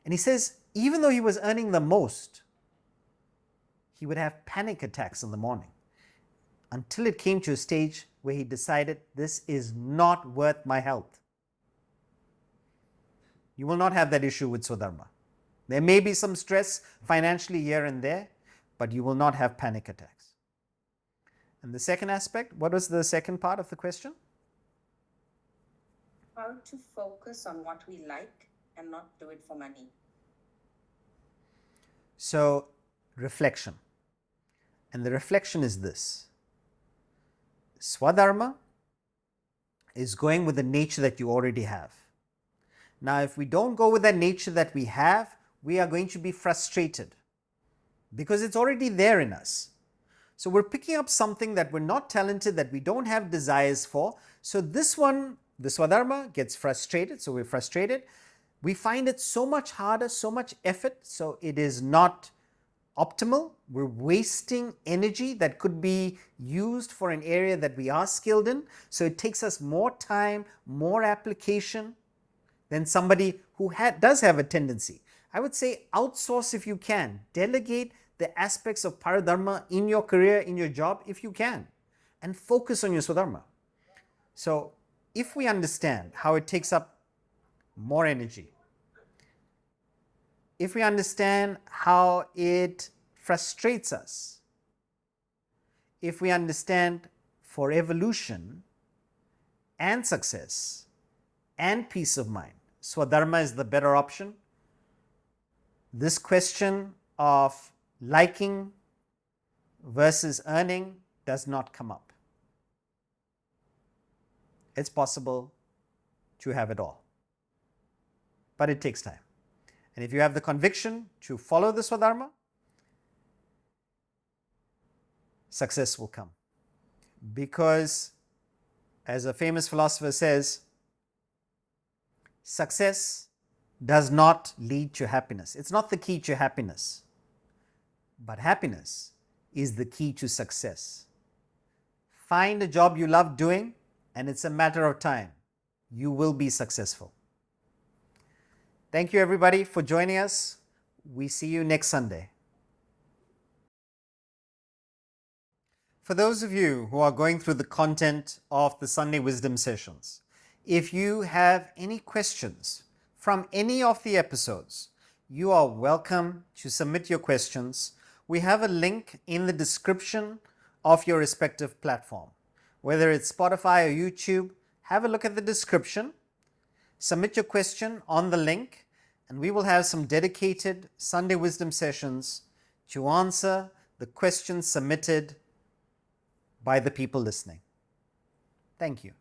And he says, even though he was earning the most, he would have panic attacks in the morning until it came to a stage where he decided, this is not worth my health. You will not have that issue with Swadharma. There may be some stress financially here and there, but you will not have panic attacks. And the second aspect, what was the second part of the question? How to focus on what we like and not do it for money. So, reflection. And the reflection is this. Swadharma is going with the nature that you already have. Now, if we don't go with that nature that we have, we are going to be frustrated because it's already there in us. So we're picking up something that we're not talented, that we don't have desires for. So this one, the Swadharma, gets frustrated. So we're frustrated. We find it so much harder, so much effort. So it is not optimal. We're wasting energy that could be used for an area that we are skilled in. So it takes us more time, more application than somebody who does have a tendency. I would say outsource if you can. Delegate the aspects of paradharma in your career, in your job, if you can, and focus on your swadharma. So if we understand how it takes up more energy, if we understand how it frustrates us, if we understand for evolution and success and peace of mind, swadharma is the better option. This question of liking versus earning does not come up. It's possible to have it all, but it takes time. And if you have the conviction to follow the swadharma, success will come. Because, as a famous philosopher says, success does not lead to happiness. It's not the key to happiness, but happiness is the key to success. Find a job you love doing, and it's a matter of time. You will be successful. Thank you, everybody, for joining us. We see you next Sunday. For those of you who are going through the content of the Sunday Wisdom sessions, if you have any questions from any of the episodes, you are welcome to submit your questions. We have a link in the description of your respective platform. Whether it's Spotify or YouTube, have a look at the description, submit your question on the link, and we will have some dedicated Sunday Wisdom sessions to answer the questions submitted by the people listening. Thank you.